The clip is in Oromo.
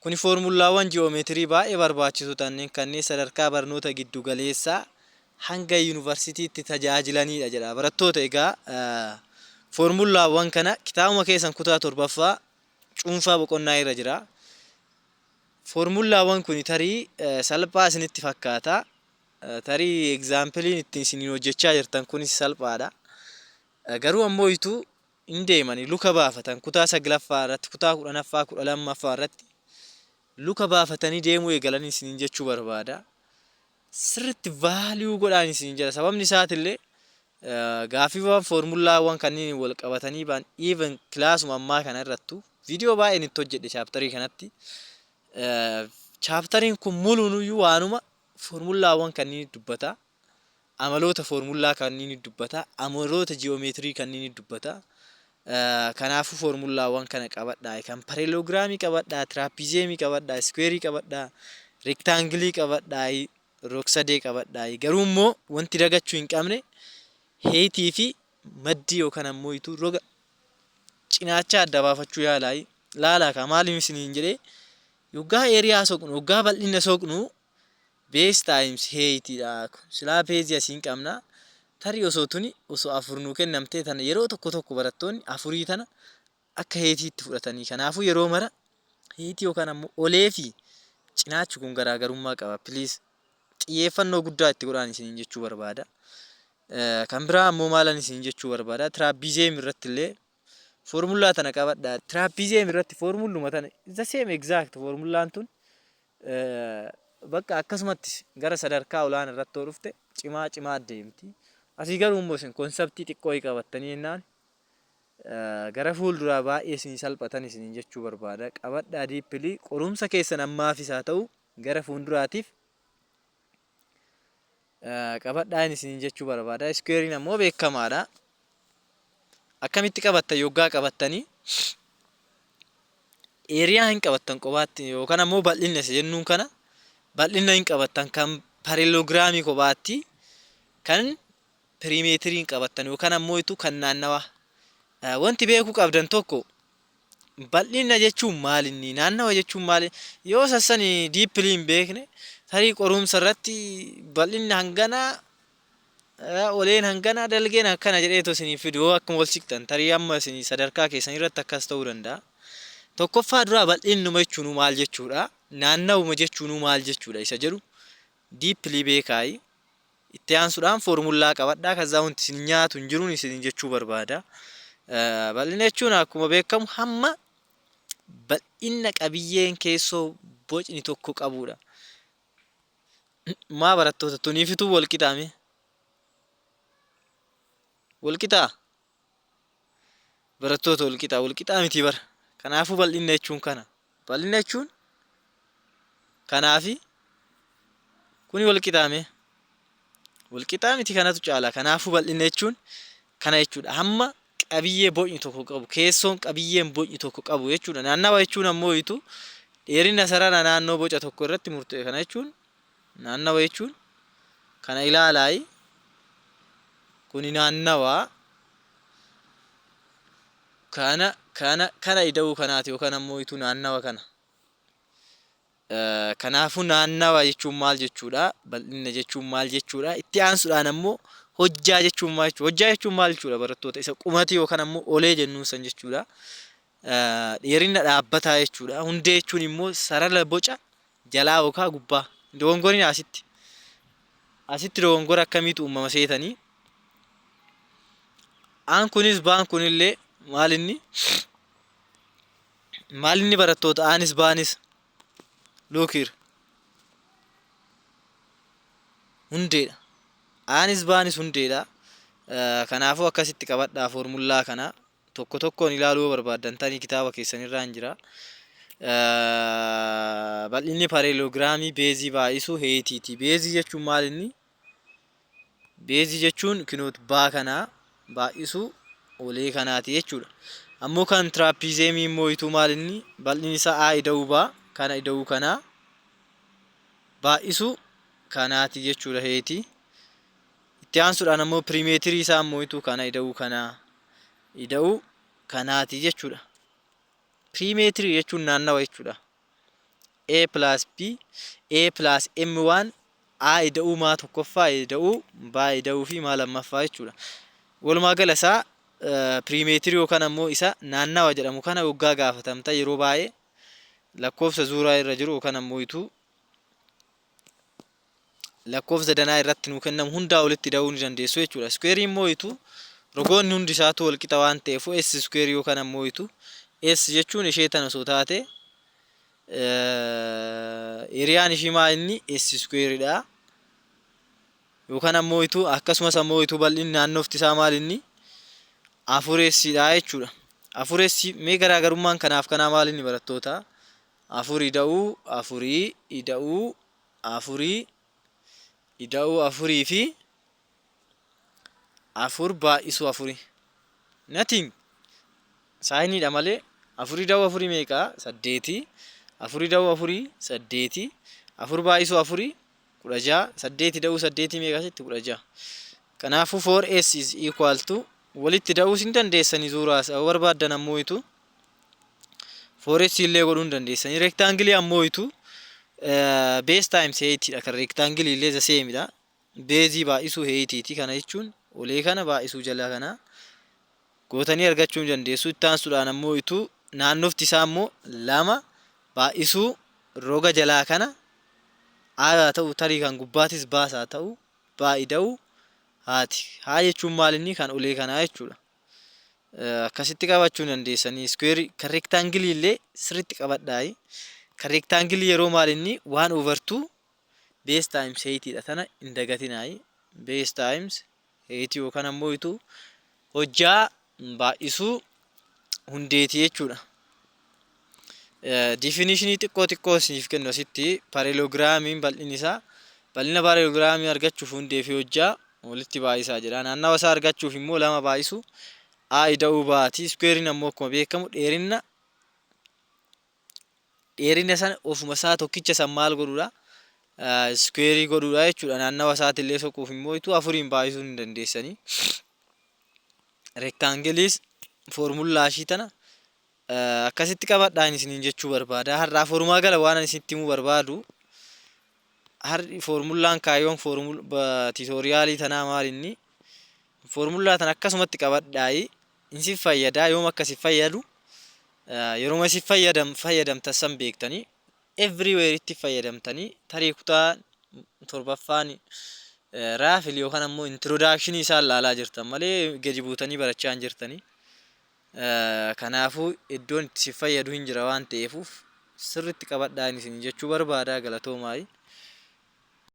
Kuni foormulaawwan ji'oomeetirii baay'ee barbaachisu kanneen sadarkaa barnoota giddu galeessaa hanga yuunivarsiitiitti tajaajilanidha jedha. Barattoota egaa foormulaawwan kana kitaabuma keessan kutaa 7ffaa cuunfaa boqonnaa irra jira. Foormulaawwan kun tarii salphaa isinitti fakkaata. Tarii egzaampiliin ittiin isin hojjechaa jirtan kunis salphaadha. Garuu ammoo ituu hin deemani luka baafatan kutaa 9ffaa irratti, kutaa 10ffaa, 12ffaa irratti luka baafatanii deemuu eegalanii isin jechuu barbaada. Sirriitti vaaliyuu godhaan isin jira. Sababni isaatillee gaafiiwwan foormulaawwan kanneen wal qabatanii baan even kilaasuma ammaa kana irrattu viidiyoo baay'een itti hojjedhe chaaptarii kanatti. Chaaptariin kun mulunuyyuu waanuma foormulaawwan kanneen dubbata. Amaloota foormulaa kanneen dubbata. Amaloota ji'oomeetirii kanneen dubbata. Kanaafuu foormulaawwan kana qabadhaa. Kan pareeloogiraamii qabadhaa, tiraapizeemii qabadhaa, iskweerii qabadhaa, rektaangilii qabadhaa, rogsadee qabadhaa. Garuu immoo wanti dagachuu hin qabne heetii fi maddii yookaan ammoo ituu roga cinaacha adda baafachuu yaalaa. Laalaa ka maaliif isiniin jedhee yoggaa eeriyaa soqnu, yoggaa bal'ina soqnu base times heetiidha. Silaa peejii asiin qabna. Tarii osoo tuni osoo afur nuu kennamtee tana yeroo tokko barattoonni afurii tana akka heetiitti fudhatanii. Kanaafuu yeroo mara heetii yookaan ammoo olee fi cinaachi kun garaagarummaa qaba. Please xiyyeeffannoo guddaa itti godhaan isin jechuu barbaada. Kan biraa ammoo maalan isin jechuu barbaada. Tiraapizeem irratti illee foormulaa tana qabadhaa. Tiraapizeem irratti foormuluma tana the same exact foormulaan tun bakka akkasumatti gara sadarkaa olaanaa irratti yoo dhufte cimaa adeemti. Asii garuu immoo isin konseptii xiqqoo qabattanii jennaan gara fuulduraa baay'ee isin salphatan isin jechuu barbaada. Qabadhaa diippilii qorumsa keessan ammaafis haa ta'u gara fuulduraatiif qabadhaan isin jechuu barbaada. Iskweeriin ammoo beekamaadha. Akkamitti qabattan yoggaa qabattanii eeriyaa hin qabattan qobaatti yookaan ammoo bal'inna jennuun kana bal'inna hin qabattan kan pareeloogiraamii qobaatti kan perimeetiriin qabattan yookaan ammoo itu kan naannawaa. Wanti beekuu qabdan tokko bal'inna jechuun maalinni naannawa jechuun maali yoo sassanii diippilii hin beekne tarii qorumsa irratti bal'inna hanganaa oleen hanganaa dalgeen akkana jedheetu isinii fidu akkuma wal siqtan tarii amma isinii sadarkaa keessan irratti akkas ta'uu danda'a. Tokkoffaa duraa bal'innuma jechuun maal jechuudha? Naannawuma jechuun maal jechuudha? Isa jedhu diippilii beekaayi. Itti aansuudhaan foormulaa qabadhaa. Kazaa wanti isin nyaatu hin jiruun isin jechuu barbaada. Bal'ina jechuun akkuma beekamu hamma bal'ina qabiyyeen keessoo bocni tokko qabudha. Maa barattoota tuniifituu wal qixaame? Wal qixaa? Barattoota wal qixaa miti bara. Kanaafuu bal'ina jechuun kana. Bal'ina jechuun kanaafi kuni wal qixaame. Wal qixaa miti kanatu caala. Kanaafuu bal'ina jechuun kana jechuudha. Hamma qabiyyee bocni tokko qabu, keessoon qabiyyeen bocni tokko qabu jechuudha. Naannawa jechuun ammoo itu dheerina sarara naannoo boca tokko irratti murtaa'e. Kana jechuun naannawa jechuun kana ilaalaayi. Kuni naannawaa kana ida'uu kanaati yookaan ammoo itu naannawa kana. Kanaafuu naannawa jechuun maal jechuudha? Bal'ina jechuun maal jechuudha? Itti aansuudhaan ammoo hojjaa jechuun maal jechuudha? Hojjaa jechuun maal jechuudha barattoota? Isa qumatii yookaan ammoo olee jennuun san jechuudha. Dheerina dhaabbataa jechuudha. Hundee jechuun immoo sarara boca jalaa yookaan gubbaa. Dogongorni asitti dogongora akkamiitu uumama seetanii? Aan kunis baan kunillee maalinni barattoota aanis baanis look here hundeedha. Aanis baanis hundeedha. Kanaafuu akkasitti qabadhaa foormulaa kana tokkoon ilaaluu barbaaddan tanii kitaaba keessanirraa hin jira. Bal'inni pareeloogiraamii beezii baay'isuu heetiiti. Beezii jechuun maalinni? Beezii jechuun kinoot baa kanaa baay'isuu olee kanaati jechuudha. Ammoo kan tiraapizeemii immoo itu maalinni? Bal'inni isaa a ida'uu baa kana ida'uu kanaa baay'isuu kanaati jechuudha heetii. Itti aansuudhaan ammoo perimeetirii isaa ammoo itu kana ida'uu kanaati jechuudha. Perimeetirii jechuun naannawa jechuudha. A plus B A plus M1 A ida'uu maa tokkoffaa ida'uu baa ida'uu fi maa lammaffaa jechuudha. Walumaa gala isaa pirimeetirii yookaan ammoo isa naannawa jedhamu kana waggaa gaafatamta yeroo baay'ee lakkoofsa zuuraa irra jiru yookaan ammoo itu lakkoofsa danaa irratti nuu kennamu hundaa olitti ida'uu ni dandeessu jechuudha. Square immoo itu rogoonni hundi isaatu wal qixa waan ta'eef S square yookaan ammoo itu S jechuun ishee tana osoo taate eriyaan ishii maa inni S square dha. Yookaan ammoo itu akkasumas ammoo itu bal'inni naannofti isaa maal inni 4S dha jechuudha. 4S mee garaagarummaan kanaaf kanaa maal inni barattoota? 4 ida'uu 4 ida'uu 4 ida'uu 4 fi 4 baay'isuu 4 nothing saayiniidha malee 4 ida'uu 4 meeqa 8 4 ida'uu 4 8 4 baay'isuu 4 16 8 ida'uu 8 meeqa sitti 16 kanaafuu 4S is equal to walitti ida'uu hin dandeessanii zuuraas barbaaddan ammoo itu 4S illee godhuu hin dandeessanii rectangle ammoo itu base times 8 dha kan rectangle illee the same dha base baay'isuu 8 ti kana jechuun olee kana baay'isuu jala kana gootanii argachuu dandeessu. Itti aansuudhaan ammoo itu naannofti isaa ammoo 2 baay'isuu roga jalaa kana haa ta'u tarii kan gubbaatis baasaa ta'u baay'ida'u haati haa jechuun maal inni kan olee kanaa jechuudha. Akkasitti qabachuu dandeessanii square kan rectangle illee sirriitti qabadhaa. Kan rectangle yeroo maal inni 1/2 base times 8 dha tana hin dagatinaa. Base times 8 yookaan ammoo itu hojjaa baay'isuu hundeeti jechuudha. Definitionii xiqqoo siif kennu asitti parallelograamiin bal'inni isaa bal'ina parallelograamii argachuuf hundee fi hojjaa walitti baay'isaa jedha. Naannawa isaa argachuuf immoo 2 baay'isu A ida'uu baati. Squarein ammoo akkuma beekamu dheerina sana ofuma isaa tokkicha san maal godhuudha? Square godhuudha jechuudha. Naannawa isaati illee soquuf immoo itu 4 baay'isuu hin dandeessanii. Rectangles formulaa ishii tana akkasitti qabadhaan isiniin jechuu barbaada. Har'aa formaa gala waan ani isinitti himuu barbaadu har'i formulaan kaayyoon tiitoriyaalii tanaa maal inni formulaa tana akkasumatti qabadhaa insi fayyadaa yoom akkasi fayyadu yeroo isin fayyadamtan san beektanii everywhere itti fayyadamtanii tarii kutaa 7ffaan raafil yookaan ammoo introduction isaan laalaa jirtan malee gadi buutanii barachaa hin jirtanii. Kanaafuu iddoon itti si fayyadu hin jira waan ta'eefuuf sirriitti qabadhaan isin jechuu barbaada. Galatoomaa.